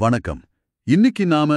வணக்கம். இன்னைக்கு நாம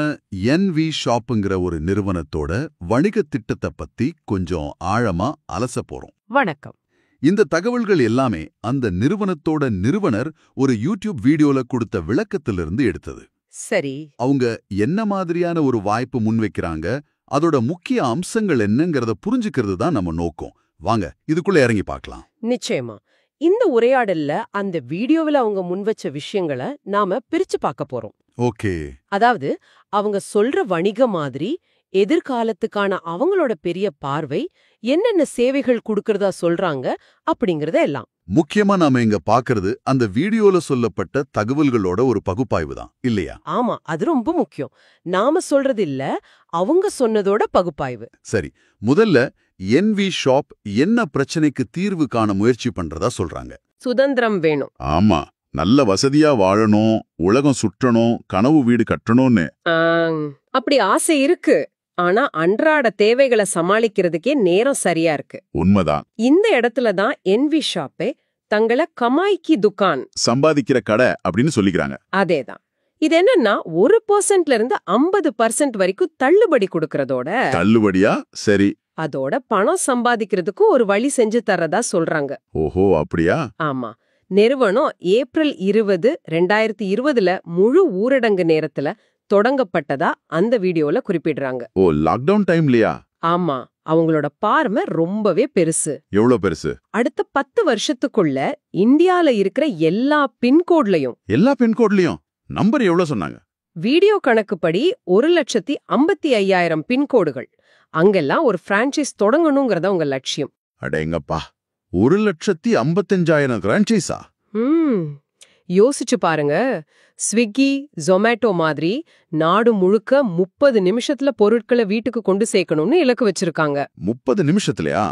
NV ஷாப்புங்கிற ஒரு நிறுவனத்தோட வணிக திட்டத்தை பத்தி கொஞ்சம் ஆழமா அலச போறோம். வணக்கம். இந்த தகவல்கள் எல்லாமே அந்த நிறுவனத்தோட நிறுவனர் ஒரு யூடியூப் வீடியோல கொடுத்த விளக்கத்திலிருந்து எடுத்தது. சரி. அவங்க என்ன மாதிரியான ஒரு வாய்ப்பு முன்வைக்கிறாங்க, அதோட முக்கிய அம்சங்கள் என்னங்கறத புரிஞ்சுக்கிறது தான் நம்ம நோக்கம். வாங்க இதுக்குள்ள இறங்கி பார்க்கலாம். நிச்சயமா. இந்த உரையாடல்ல அந்த வீடியோவில் அவங்க முன்வச்ச விஷயங்களை நாம பிரிச்சு பார்க்க போறோம். ஓகே. அதாவது அவங்க சொல்ற வணிக மாதிரி, எதிர்காலத்துக்கான அவங்களோட பெரிய பார்வை, என்னென்ன சேவைகள் கொடுக்கறதா சொல்றாங்க அப்படிங்கறத எல்லாம். முக்கியமா நாம இங்க பாக்குறது அந்த வீடியோல சொல்லப்பட்ட தகவல்களோட ஒரு பகுப்பாய்வு தான், இல்லையா? ஆமா, அது ரொம்ப முக்கியம். நாம சொல்றது இல்ல, அவங்க சொன்னதோட பகுப்பாய்வு. சரி, முதல்ல NV ஷாப் என்ன பிரச்சனைக்கு தீர்வு காண முயற்சி பண்றதா சொல்றாங்க. சுதந்திரம் வேணும். ஆமா, நல்ல வசதியா வாழணும், உலகம் சுற்றணும், கனவு வீடு கட்டணும்னு. அப்படி ஆசை இருக்கு. ஆனா அன்றாட தேவைகளை சமாளிக்கிறதுக்கே நேரம் சரியா இருக்கு. உண்மைதான். இந்த இடத்துல தான் NV ஷாப்பே தங்களை கமாய்க்கு துக்கான், சம்பாதிக்கிற கடை அப்படின்னு சொல்லிக்கிறாங்க. அதேதான். இது என்னன்னா 1% இருந்து 50% வரைக்கும் தள்ளுபடி கொடுக்கறதோட, தள்ளுபடியா? சரி. அதோட பணம் சம்பாதிக்கிறதுக்கு ஒரு வழி செஞ்சு தரதா சொல்றாங்க. ஓஹோ, அப்படியா? ஆமா. நிறுவனம் ஏப்ரல் 20, 2020 முழு ஊரடங்கு நேரத்துல தொடங்கப்பட்டதா அந்த வீடியோல குறிப்பிடுறாங்க. ஓ, லாக்டவுன் டைம்லயா? ஆமா. அவங்களோட பார்வை ரொம்பவே பெருசு. எவ்வளவு பெருசு? அடுத்த 10 வருஷத்துக்குள்ள இந்தியால இருக்கிற எல்லா பின்கோட்லயும், எல்லா பின்கோட்லயும் நம்பர் எவ்வளவு சொன்னாங்க? வீடியோ கணக்குப்படி 1,55,000 பின்கோடுகள். அங்கெல்லாம் ஒரு பிரான்சைஸ் தொடங்கணுங்கிறத உங்க லட்சியம். அடேங்கப்பா, 1,55,000 பிரான்சைஸா? யோசிச்சு பாருங்க. ஸ்விக்கி, ஜொமேட்டோ மாதிரி நாடு முழுக்க 30 நிமிஷத்துல பொருட்களை வீட்டுக்கு கொண்டு சேர்க்கணும்னு இலக்கு வச்சிருக்காங்க. 30 நிமிஷத்துலயா?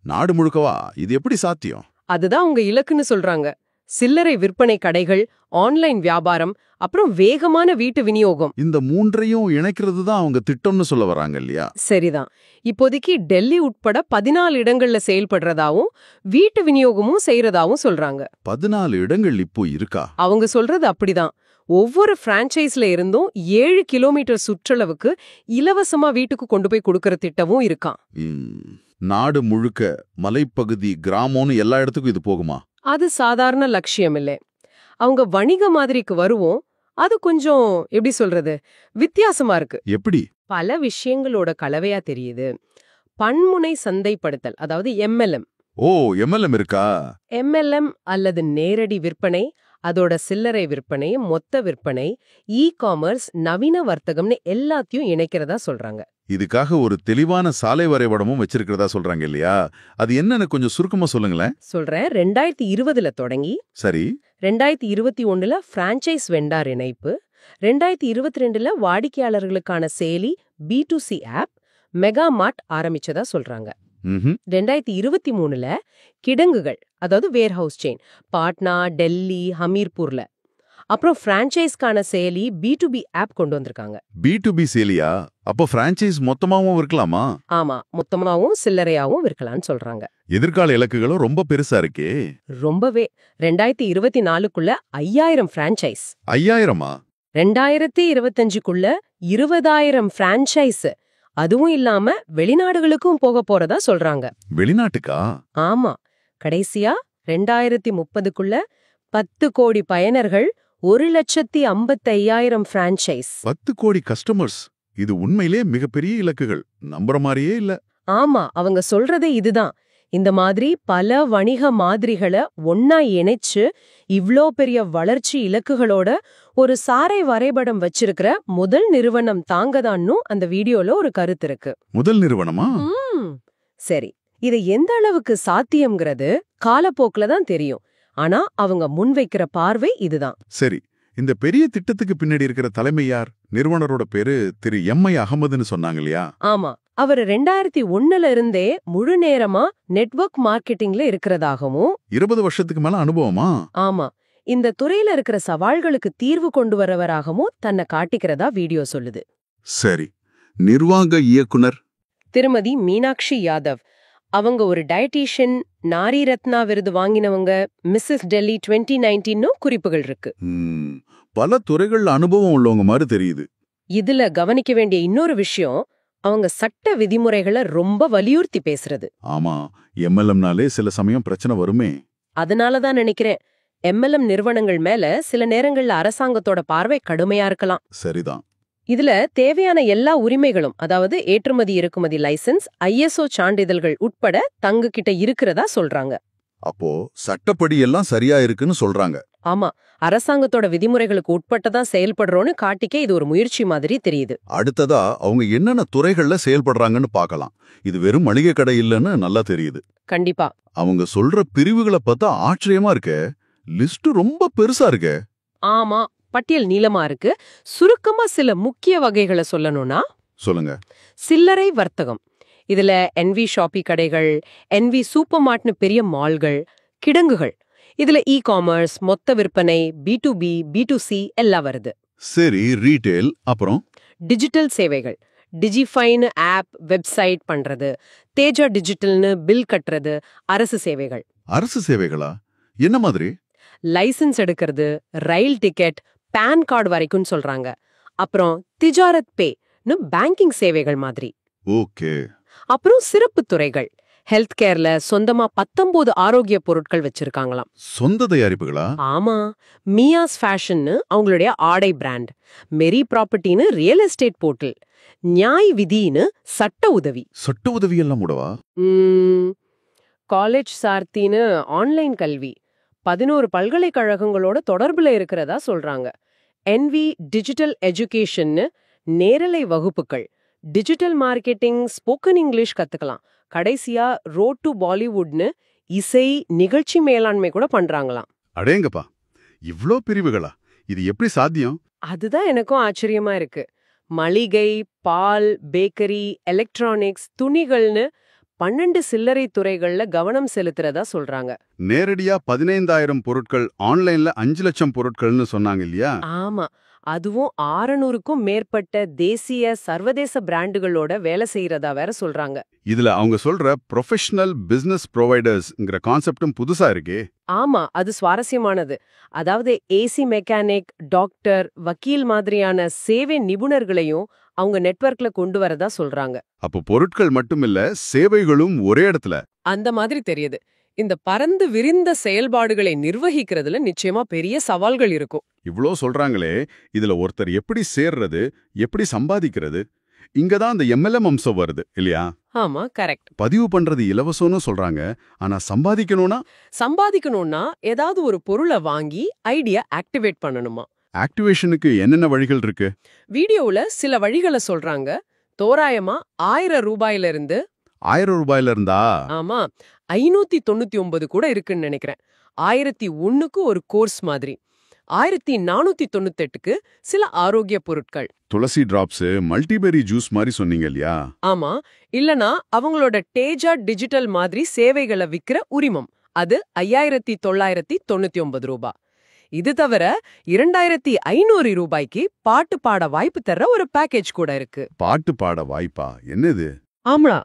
நாடு முழுக்கவா? இது எப்படி சாத்தியம்? அதுதான் உங்க இலக்குன்னு சொல்றாங்க. சில்லறை விற்பனை கடைகள், ஆன்லைன் வியாபாரம், அப்புறம் வேகமான வீட்டு விநியோகம். இந்த மூன்றையும் இணைக்கிறது தான் அவங்க திட்டம்னு சொல்ல வராங்க இல்லையா? சரிதான். இப்போதைக்கு டெல்லி உட்பட 14 இடங்கள்ல செயல்படுறதாவும் வீட்டு விநியோகமும் செய்யறதாவும் சொல்றாங்க. 14 இடங்கள் இப்போ இருக்கா? அவங்க சொல்றது அப்படிதான். ஒவ்வொரு பிரான்சைஸ்ல இருந்தும் 7 கிலோமீட்டர் சுற்றளவுக்கு இலவசமா வீட்டுக்கு கொண்டு போய் கொடுக்கற திட்டமும் இருக்காம். நாடு முழுக்க மலைப்பகுதி, கிராமம்னு எல்லா இடத்துக்கும் இது போகுமா? அது சாதாரண லட்சியம் இல்லை. அவங்க வணிக மாதிரிக்கு வருவோம். அது கொஞ்சம் எப்படி சொல்றது, வித்தியாசமா இருக்கு. எப்படி? பல விஷயங்களோட கலவையா தெரியுது. பன்முனை சந்தைப்படுத்தல், அதாவது MLM. ஓ, MLM இருக்கா? MLM அல்லது நேரடி விற்பனை, அதோட சில்லறை விற்பனை, மொத்த விற்பனை, காமர்ஸ், நவீன வர்த்தகம்னு எல்லாத்தையும் இணைக்கிறதா சொல்றாங்க. இதுக்காக ஒரு தெளிவான சாலை வரைபடமும் வச்சிருக்கிறதா சொல்றாங்க இல்லையா? அது என்னன்னு கொஞ்சம் சுருக்கமா சொல்லுங்களேன். சொல்றேன். 2020 தொடங்கி, சரி, 2021 பிரான்சைஸ் வெண்டார் இணைப்பு, 2022 வாடிக்கையாளர்களுக்கான செயலி B2C ஆப் மெகா மார்ட் ஆரம்பிச்சதா சொல்றாங்க. 2023 கிடங்குகள், அதாவது வேர்ஹவுஸ் செயின், பாட்னா, டெல்லி, ஹமீர்பூர்ல. அப்புறம் பிரான்சைஸ்க்கான செயலி B2B ஆப் கொண்டு வந்திருக்காங்க. B2B செயலியா? அப்போ பிரான்சைஸ் மொத்தமாவும் இருக்கலாமா? ஆமா, மொத்தமாவும் சில்லறையாவும் இருக்கலாம்னு சொல்றாங்க. எதிர்கால இலக்குகளும் ரொம்ப பெருசா இருக்கே. ரொம்பவே. 2024க்குள்ள 5000 பிரான்சைஸ். 5000-ஆ? 2025க்குள்ள 20,000 பிரான்சைஸ். அதுவும் இல்லாம வெளிநாடுகளுக்கும் போக போறதா சொல்றாங்க. வெளிநாட்டுக்கா? ஆமா. கடைசியா 2030க்குள்ள 10 கோடி பயனர்கள், 1,55,000 பிரான்சைஸ். 10 கோடி கஸ்டமர்ஸ். இது உண்மையிலே மிகப்பெரிய இலக்குகள். நம்புற மாதிரியே இல்ல. ஆமா, அவங்க சொல்றதே இதுதான். இந்த மாதிரி பல வணிக மாதிரிகளை ஒன்னா இணைச்சு இவ்ளோ பெரிய வளர்ச்சி இலக்குகளோட ஒரு சாறை வரைபடம் வச்சிருக்கிற முதல் நிறுவனம் தாங்கதான்னு அந்த வீடியோல ஒரு கருத்து இருக்கு. முதல் நிறுவனமா? சரி, இது எந்த அளவுக்கு சாத்தியம்ங்கிறது காலப்போக்குல தான் தெரியும். ஆனா அவங்க முன்வைக்கிற பார்வை இதுதான். சரி, இந்த பெரிய திட்டத்துக்கு பின்னாடி இருக்கிற தலைமை யார்? நிறுவனரோட பேரு திரு MI அகமதுன்னு சொன்னாங்க இல்லையா? ஆமா, அவர் 2001 இருந்தே முழு நேரமா நெட்வொர்க் மார்க்கெட்டிங்ல இருக்கிறதாகவும், 20 வருஷத்துக்கு மேல அனுபவமா? ஆமா, இந்த துறையில இருக்கிற சவால்களுக்கு தீர்வு கொண்டு வரவராகவும் தன்னை காட்டிக்கிறதா வீடியோ சொல்லுது. சரி, நிர்வாக இயக்குனர் திருமதி மீனாட்சி யாதவ். அவங்க ஒரு டயட்டீஷியன், நாரி ரத்னா விருது வாங்கினவங்க, மிஸ்ஸஸ் டெல்லி 2019 குறிப்புகள் இருக்கு. பல துறைகள்ல அனுபவம் உள்ளவங்க மாதிரி தெரியுது. இதுல கவனிக்க வேண்டிய இன்னொரு விஷயம், அவங்க சட்ட விதிமுறைகளை ரொம்ப வலியுறுத்தி பேசுறது. ஆமா, எம்எல்எம்னாலே சில சமயம் பிரச்சனை வருமே. அதனாலதான் நினைக்கிறேன், எம்எல்எம் நிறுவனங்கள் மேல சில நேரங்கள்ல அரசாங்கத்தோட பார்வை கடுமையா இருக்கலாம். சரிதான். இதுல தேவையான எல்லா உரிமைகளும், அதாவது ஏற்றுமதி இறக்குமதி லைசென்ஸ், ISO சான்றிதழ்கள் உட்பட தங்க கிட்ட இருக்கிறதா சொல்றாங்க. அப்போ சட்டப்படி எல்லாம் சரியா இருக்குன்னு சொல்றாங்க. ஆமா, அரசாங்கத்தோட விதிமுறைகளுக்கு உட்பட்டதான் செயல்படுறோன்னு காட்டிக்க இது ஒரு முயற்சி மாதிரி தெரியுது. அடுத்ததா அவங்க என்னென்ன துறைகள்ல செயல்படுறாங்கன்னு பார்க்கலாம். இது வெறும் மளிகை கடை இல்லைன்னு நல்லா தெரியுது. கண்டிப்பா. அவங்க சொல்ற பிரிவுகளை பார்த்தா ஆச்சரியமா இருக்கே. லிஸ்ட் ரொம்ப பெருசா இருக்கே. ஆமா, பட்டியல் நீளமா இருக்கு. சுருக்கமா சில முக்கிய வகைகளை சொல்லணும்னா, சொல்லுங்க. சில்லறை வர்த்தகம். இதுல NV ஷாப்பி கடைகள், NV சூப்பர் மார்ட்னு பெரிய மால்கள், கிடங்குகள். இதுல காமர்ஸ், மொத்த விற்பனை, B2B, B2C எல்லாம் வருது. சரி, ரீட்டெயில். அப்புறம் டிஜிட்டல் சேவைகள், டிஜிஃபைன்னு ஆப், வெப்சைட் பண்றது, தேஜா டிஜிட்டல்னு பில் கட்டுறது, அரசு சேவைகள். அரசு சேவைகளா? என்ன மாதிரி? லைசென்ஸ் எடுக்கிறது, ரயில் டிக்கெட், பான் கார்டு வரைக்கும் சொல்றாங்க. அப்புறம் திஜாரத் பேன்னு பேங்கிங் சேவைகள் மாதிரி. ஓகே. அப்புறம் சிறப்பு துறைகள், ஹெல்த் கேர்ல சொந்தமா 19 ஆரோக்கிய பொருட்கள் வச்சிருக்காங்களாம். சொந்த தயாரிப்புகளா? ஆமா, மியாஸ் ஃபேஷன்னு அவங்களுடைய ஆடை பிராண்ட், மெரி ப்ராப்பர்ட்டின்னு ரியல் எஸ்டேட் போர்ட்டல், நியாய் விதின்னு சட்ட உதவி. சட்ட உதவி எல்லாம் கூடவா? காலேஜ் சார்த்தின்னு ஆன்லைன் கல்வி, 11 பல்கலைக்கழகங்களோட தொடர்புல இருக்கிறதா சொல்றாங்க. NV டிஜிட்டல் எஜுகேஷன்னு நேரலை வகுப்புகள், டிஜிட்டல் மார்க்கெட்டிங், ஸ்போக்கன் இங்கிலீஷ் கத்துக்கலாம். கடைசியா ரோட் டு பாலிவுட்னு இசை நிகழ்ச்சி மேலாண்மை கூட பண்றாங்களாம். அடேங்கப்பா, இவ்ளோ பிரிவுகளா? இது எப்படி சாத்தியம்? அதுதான் எனக்கும் ஆச்சரியமா இருக்கு. மளிகை, பால், பேக்கரி, எலக்ட்ரானிக்ஸ், துணிகள்னு 12 சில்லறை துறைகள்ல கவனம் செலுத்துறதா சொல்றாங்க. நேரடியா 15,000 பொருட்கள், ஆன்லைன்ல 5 லட்சம் பொருட்கள்னு சொன்னாங்க இல்லையா? ஆமா, அதுவும் 600க்கும் மேற்பட்ட தேசிய சர்வதேச பிராண்டுகளோட வேலை செய்யறதா வேற சொல்றாங்க. இதுல அவங்க சொல்ற ப்ரொஃபஷனல் பிசினஸ் ப்ரொவைடர்ஸ்ங்கிற கான்செப்டும் புதுசா இருக்கே. ஆமா, அது சுவாரஸ்யமானது. அதாவது ஏசி மெக்கானிக், டாக்டர், வக்கீல் மாதிரியான சேவை நிபுணர்களையும் அவங்க நெட்வொர்க்ல கொண்டு வரதா சொல்றாங்க. அப்போ பொருட்கள் மட்டுமில்ல, சேவைகளும் ஒரே இடத்துல. அந்த மாதிரி தெரியுது. இந்த பரந்து விரிந்த செயல்பாடுகளை நிர்வகிக்கிறதுல நிச்சயமா பெரிய சவால்கள் இருக்கும். இவ்ளோ சொல்றாங்களே, இதுல ஒருத்தர் எப்படி சேர்றது, எப்படி சம்பாதிக்கிறது? இங்கதான் அந்த MLM அம்சம் வருது இல்லையா? ஆமா, கரெக்ட். பதிவு பண்றது இலவசம்னு சொல்றாங்க. ஆனா சம்பாதிக்கணும்னா ஏதாவது ஒரு பொருளை வாங்கி ஐடியா ஆக்டிவேட் பண்ணணுமா? ஆக்டிவேஷனுக்கு என்னென்ன வழிகள் இருக்கு? வீடியோவுல சில வழிகளை சொல்றாங்க. தோராயமா 1000 ரூபாயில இருந்து 1000 ரூபாயில இருந்தா? ஆமா, 599 கூட இருக்குன்னு நினைக்கிறேன். 1001க்கு ஒரு கோர்ஸ் மாதிரி, 1498க்கு சில ஆரோக்கிய பொருட்கள், துளசி டிராப்ஸ், மல்டிபெரி ஜூஸ் மாதிரி சொன்னீங்க இல்லையா? ஆமா, இல்லனா அவங்களோட தேஜா டிஜிட்டல் மாதிரி சேவைகளை விக்கிற உரிமம், அது 5999 ரூபாய். இது தவிர 2500 ரூபாய்க்கு பாட்டு பாட வாய்ப்பு தர்ற ஒரு பேக்கேஜ் கூட இருக்கு. பாட்டு பாட வாய்ப்பா? என்னது? ஆமா,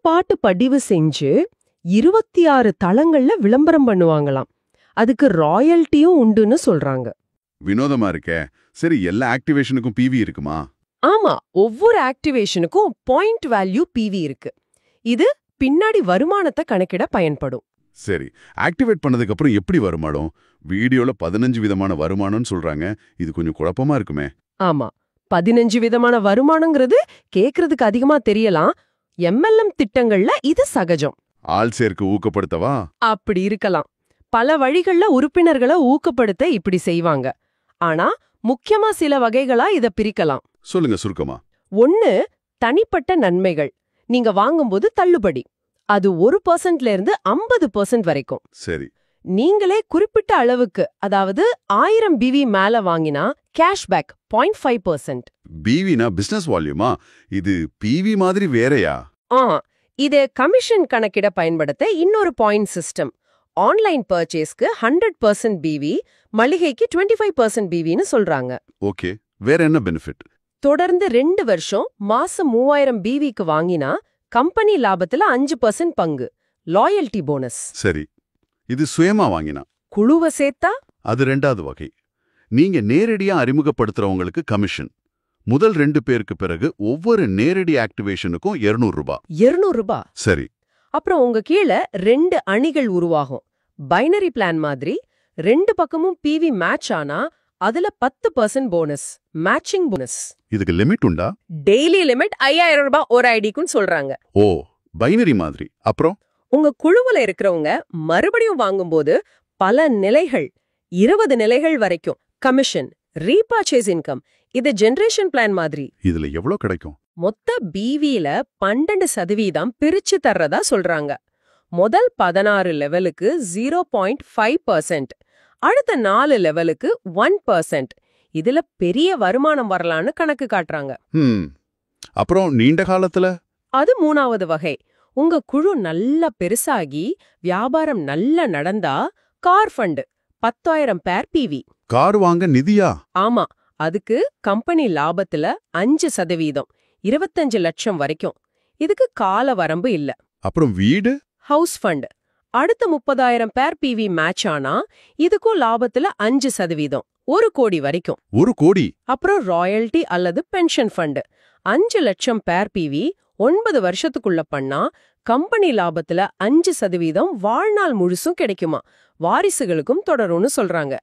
பாட்டு பதிவு செஞ்சு 26 தளங்கள்ல விளம்பரம் பண்ணுவாங்களாம். அதுக்கு ராயல்ட்டியும் உண்டுன்னு சொல்றாங்க. வினோதமா இருக்கே. சரி, எல்லா ஆக்டிவேஷனுக்கும் PV இருக்குமா? ஆமா, ஒவ்வொரு ஆக்டிவேஷனுக்கும் பாயிண்ட் வேல்யூ PV இருக்கு. இது பின்னாடி வருமானத்தை கணக்கிட பயன்படும். சரி, ஆக்டிவேட் பண்ணதுக்கு அப்புறம் எப்படி வருமானம்? வீடியோல 15 விதமான வருமானம்னு சொல்றாங்க. இது கொஞ்சம் குழப்பமா இருக்குமே. ஆமா, 15 விதமான வருமானங்கிறது கேக்குறதுக்கு அதிகமா தெரியலாம். MLM திட்டங்கள்ல இது சகஜம். ஆள் சேர்க்க ஊக்கப்படுத்தவா? அப்படி இருக்கலாம். பல வழிகள்ல உறுப்பினர்களை ஊக்கப்படுத்த இப்படி செய்வாங்க. ஆனா முக்கியமா சில வகைகளா இத பிரிக்கலாம். சொல்லுங்க சுருக்கமா. 1, தனிப்பட்ட நன்மைகள். நீங்க வாங்கும்போது தள்ளுபடி. அது 1%ல இருந்து 50% வரைக்கும். சரி. நீங்களே குறிப்பிட்ட அளவுக்கு, அதாவது 1000 BV மேல வாங்கினா கேஷ்பேக் 0.5%. BVனா பிசினஸ் வால்யூமா? இது PV மாதிரி வேறயா? இது கமிஷன் கணக்கிட பயன்படுத்த இன்னொரு பாயிண்ட் சிஸ்டம். ஆன்லைன் பர்ச்சேஸ்க்கு 100% BV, மளிகைக்கு 25% BVன்னு சொல்றாங்க. ஓகே, வேற என்ன பெனிஃபிட்? தொடர்ந்து 2 வருஷம் மாசம் 3000 BVக்கு வாங்கினா கம்பெனி லாபத்துல 5% பங்கு, லாயல்டி போனஸ். சரி, இது சுயமா வாங்கினா? குழுவை சேர்த்தா அது 2வது வகை. நீங்க நேரடியா அறிமுகப்படுத்துறவங்களுக்கு கமிஷன். முதல் 2 பேருக்கு பிறகு ஒவ்வொரு நேரடி ஆக்டிவேஷனுக்கும் 200 ரூபாய். 200 ரூபாய். சரி. அப்புறம் உங்க கீழ 2 அணிகள் உருவாகும். பைனரி பிளான் மாதிரி 2 பக்கமும் பிவி மேட்ச் ஆனா அதுல 10% போனஸ், மேட்சிங் போனஸ். இதுக்கு லிமிட் உண்டா? டெய்லி லிமிட் 5000 ரூபாய் ஒரு ஐடிக்குன்னு சொல்றாங்க. ஓ, பைனரி மாதிரி. அப்புறம் உங்க குழுவுல இருக்கிறவங்க மறுபடியும் வாங்கும்போது பல நிலைகள், 20 நிலைகள் வரைக்கும் கமிஷன், ரீபர்ச்சேஸ் இன்கம். இது ஜெனரேஷன் பிளான் மாதிரி. இதுல எவ்வளவு கிடைக்கும்? மொத்த பிவில 12% பிரிச்சு தர்றதா சொல்றாங்க. முதல் 16 லெவலுக்கு 0.5%, அடுத்த 4 லெவலுக்கு 1%. இதுல பெரிய வருமானம் வரலான்னு கணக்கு காட்டுறாங்க. அப்புறம் நீண்ட காலத்துல? அது 3வது வகை. உங்க குழு நல்லா பெருசாகி வியாபாரம் நல்லா நடந்தா கார் ஃபண்ட், 10,000 பேர் பிவி. கார் வாங்க நிதியா? ஆமா, அதுக்கு கம்பெனி லாபத்துல 5%, 25 லட்சம் வரைக்கும். இதுக்கு கால வரம்பு இல்ல. அப்புறம் வீடு? House fund. அடுத்த 30,000 பேர் பிவி மேட்ச் ஆனா இதுக்கும் லாபத்துல 5%, 1 கோடி வரைக்கும். 1 கோடி? அப்புறம் ராயல்டி அல்லது பென்ஷன் ஃபண்ட். 5 லட்சம் பேர் பிவி 9 வருஷத்துக்குள்ள பண்ணா கம்பெனி லாபத்துல 5% வாழ்நாள் முழுசும் கிடைக்குமா. வாரிசுகளுக்கும் தொடரும்னு சொல்றாங்க.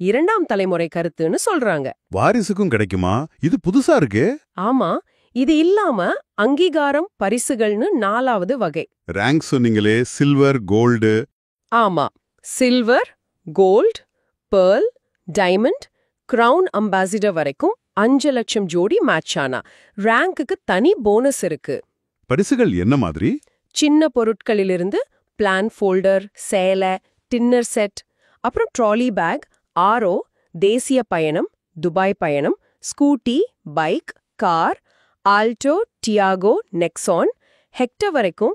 2ஆம் தலைமுறை கருத்துன்னு சொல்றாங்க. வாரிசுக்கும் கிடைக்குமா? இது புதுசா இருக்கு. ஆமா, இது இல்லாம அங்கீகாரம், பரிசுகள்னு 4வது வகை. ரேங்க் சொன்னீங்களே, சில்வர், கோல்டு. ஆமா, silver, gold, pearl, diamond, crown ambassador வரைக்கும் 5 லட்சம் ஜோடி மேட்ச் ஆனா ரேங்க்குக்கு தனி போனஸ் இருக்கு. பரிசுகள் என்ன மாதிரி? சின்ன பொருட்களிலிருந்து பிளான் ஃபோல்டர், சேலை, டின்னர் செட், அப்புறம் ட்ராலி பேக், ஆரோ, தேசிய பயணம், துபாய் பயணம், Scooty, bike, car, Alto, Tiago, Nexon, Hector வரைக்கும்,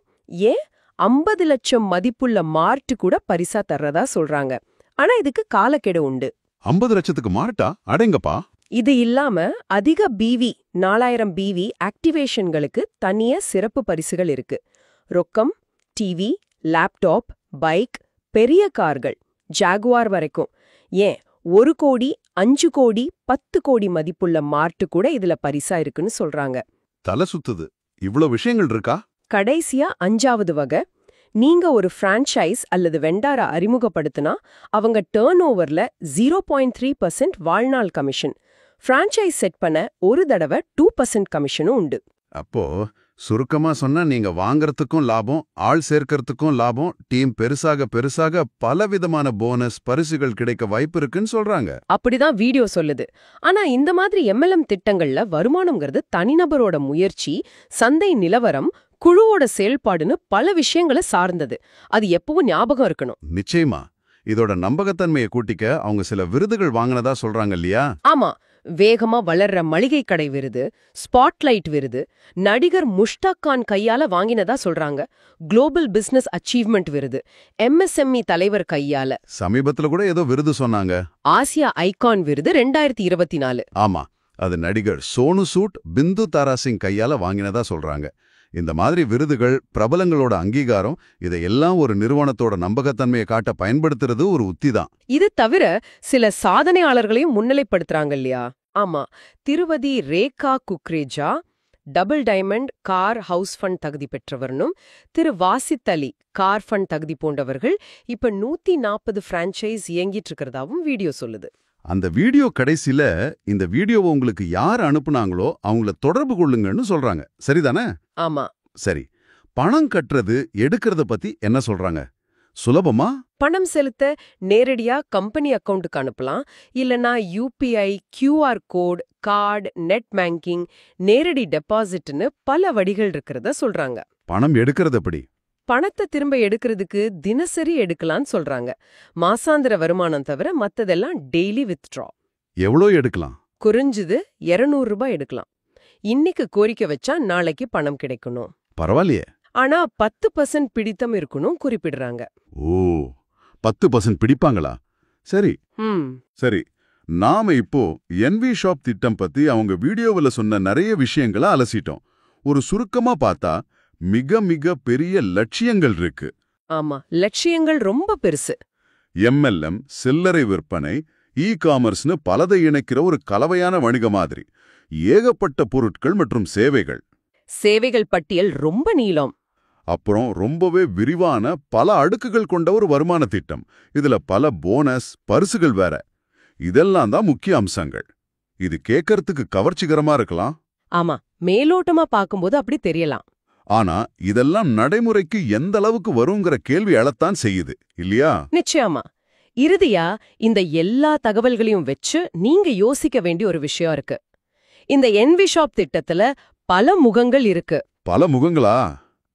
ஏன் 50 லட்சம் மதிப்புள்ள மார்ட் கூட பரிசா தர்றதா சொல்றாங்க. ஆனா இதுக்கு காலக்கெடு உண்டு. 50 லட்சத்துக்கு மார்ட்டா? அடேங்கப்பா. இது இல்லாம அதிக பிவி, 4000 பிவி ஆக்டிவேஷன்களுக்கு தனிய சிறப்பு பரிசுகள் இருக்கு. ரொக்கம், டிவி, லேப்டாப், பைக், பெரிய கார்கள், ஜாகுவார் வரைக்கும், ஏன் 1 கோடி, 5 கோடி, 10 கோடி மதிப்புள்ள மார்ட் கூட இதுல பரிசா இருக்குன்னு சொல்றாங்க. தலை சுத்துது. இவ்ளோ விஷயங்கள் இருக்கா? கடைசியா 5வது வகை. நீங்க ஒரு பிரான்ச்சைஸ் அல்லது வெண்டார அறிமுகப்படுத்தினா அவங்க டர்ன் ஓவர்ல 0.3% வாழ்நாள் கமிஷன். பிரான்ச்சைஸ் செட் பண்ண ஒரு தடவை 2% கமிஷனும் உண்டு. அப்போ சுருக்கமா சொன்னா, நீங்க வாங்கறதுக்கும் லாபம், ஆள் சேர்க்கறதுக்கும் லாபம், டீம் பெருசாக பலவிதமான போனஸ், பரிசுகள் கிடைக்க வாய்ப்பு இருக்குன்னு சொல்றாங்க. அப்படிதான் வீடியோ சொல்லுது. ஆனா இந்த மாதிரி எம்எல்எம் திட்டங்கள்ல வருமானம்ங்கிறது தனிநபரோட முயற்சி, சந்தை நிலவரம், குழுவோட செயல்பாடுன்னு பல விஷயங்களை சார்ந்தது. அது எப்பவும் ஞாபகம் இருக்கணும். நிச்சயமா. இதோட நம்பகத்தன்மையை கூட்டிக்க அவங்க சில விருதுகள் வாங்கினதா சொல்றாங்க இல்லையா? ஆமா, வேகமா வளர்ற மளிகை கடை விருது, ஸ்பாட்லைட் விருது, நடிகர் முஷ்டாக் கான் கையால வாங்கினதா சொல்றாங்க. குளோபல் பிசினஸ் அச்சீவ்மெண்ட் விருது, எம்எஸ்எம்இ தலைவர் கையால. சமீபத்துல கூட ஏதோ விருது சொன்னாங்க. ஆசியா ஐகான் விருது 2024. ஆமா, அது நடிகர் சோனு சூட், பிந்து தாரா சிங் கையால வாங்கினதா சொல்றாங்க. இந்த மாதிரி விருதுகள், பிரபலங்களோட அங்கீகாரம், இதையெல்லாம் ஒரு நிறுவனத்தோட நம்பகத்தன்மையை காட்ட பயன்படுத்துறது ஒரு உத்திதான். இது தவிர சில சாதனையாளர்களையும் முன்னிலைப்படுத்துறாங்க இல்லையா? ஆமா, திருவதி Rekha Kukreja double diamond car house fund தகுதி பெற்றவர்னும், திரு வாசித் அலி கார் ஃபண்ட் தகுதி போன்றவர்கள் இப்ப 140 பிரான்ச்சைஸ் இயங்கிட்டு இருக்கிறதாவும் வீடியோ சொல்லுது. அந்த வீடியோ கடைசியில இந்த வீடியோவை உங்களுக்கு யார் அனுப்புனாங்களோ அவங்கள தொடர்பு கொள்ளுங்கன்னு சொல்றாங்க. சரிதானே? ஆமா. சரி, பணம் கட்டுறது, எடுக்கிறத பத்தி என்ன சொல்றாங்க? சுலபமா? பணம் செலுத்த நேரடியா கம்பெனி அக்கவுண்ட்டுக்கு அனுப்பலாம். இல்லனா UPI, QR code, card, net banking, நேரடி டெபாசிட்னு பல வழிகள் இருக்கிறத சொல்றாங்க. பணம் எடுக்கிறது எப்படி? பணத்தை திரும்ப எடுக்கிறதுக்கு தினசரி எடுக்கலாம்னு சொல்றாங்க. மாசாந்திர வருமானம் தவிர மத்ததெல்லாம் டெய்லி வித்ட்ரா. எவ்வளோ எடுக்கலாம்? குறைஞ்சது 200 ரூபாய் எடுக்கலாம். இன்னைக்கு கோரிக்கை வச்சா நாளைக்கு பணம் கிடைக்கணும். பரவாயில்லையே. ஆனா 10% பிடித்தம் இருக்கணும் குறிப்பிடுறாங்க. ஓ, 10% பிடிப்பாங்களா? சரி சரி. நாம இப்போ என்வி ஷாப் திட்டம் பத்தி அவங்க வீடியோவில் சொன்ன நிறைய விஷயங்களை அலசிட்டோம். ஒரு சுருக்கமா பார்த்தா மிக மிக பெரிய லட்சியங்கள் இருக்கு. ஆமா, லட்சியங்கள் ரொம்ப பெருசு. எம்எல்எம், சில்லறை விற்பனை, காமர்ஸ்னு பலதை இணைக்கிற ஒரு கலவையான வணிக மாதிரி. ஏகப்பட்ட பொருட்கள் மற்றும் சேவைகள். சேவைகள் பட்டியல் ரொம்ப நீளம். அப்புறம் ரொம்பவே விரிவான பல அடுக்குகள் கொண்ட ஒரு வருமான திட்டம். இதுல பல போனஸ், பரிசுகள் வேற. இதெல்லாம் தான் முக்கிய அம்சங்கள். இது கேட்கறதுக்கு கவர்ச்சிகரமா இருக்கலாம். ஆமா, மேலோட்டமா பாக்கும்போது அப்படி தெரியலாம். ஆனா இதெல்லாம் நடைமுறைக்கு எந்த அளவுக்கு வருங்கிற கேள்வி எழத்தான் செய்யுது இல்லையா? நிச்சயமா. இறுதியா இந்த எல்லா தகவல்களையும் வச்சு நீங்க யோசிக்க வேண்டிய ஒரு விஷயம் இருக்கு. இந்த என்வி ஷாப் திட்டத்துல பல முகங்கள் இருக்கு. பல முகங்களா?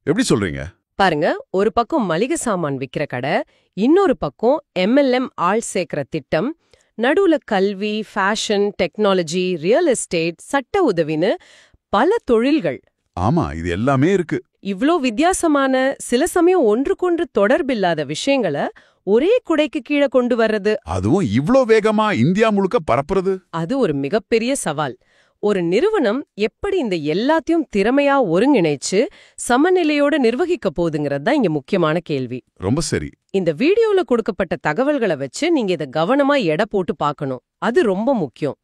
எப்படி சொல்றீங்க? பாருங்க, ஒரு பக்கம் மளிகை சாமான் விக்கிற கடை, இன்னொரு பக்கம் MLM ஆள் சேர்க்கிற திட்டம், நடுவுல கல்வி, ஃபேஷன், டெக்னாலஜி, ரியல் எஸ்டேட், சட்ட உதவின்னு பல தொழில்கள். ஆமா, இது எல்லாமே இருக்கு. இவ்ளோ வித்தியாசமான, சில சமயம் ஒன்றுக்கொன்று தொடர்பில்லாத விஷயங்களை ஒரே குடைக்கு கீழே கொண்டு வர்றது, அதுவும் இவ்ளோ வேகமா இந்தியா முழுக்க பரப்புறது, அது ஒரு மிகப்பெரிய சவால். ஒரு நிறுவனம் எப்படி இந்த எல்லாத்தையும் திறமையா ஒருங்கிணைச்சு சமநிலையோட நிர்வகிக்க போகுதுங்கிறது தான் இங்க முக்கியமான கேள்வி. ரொம்ப சரி. இந்த வீடியோல கொடுக்கப்பட்ட தகவல்களை வச்சு நீங்க இதை கவனமா எடை போட்டு பார்க்கணும். அது ரொம்ப முக்கியம்.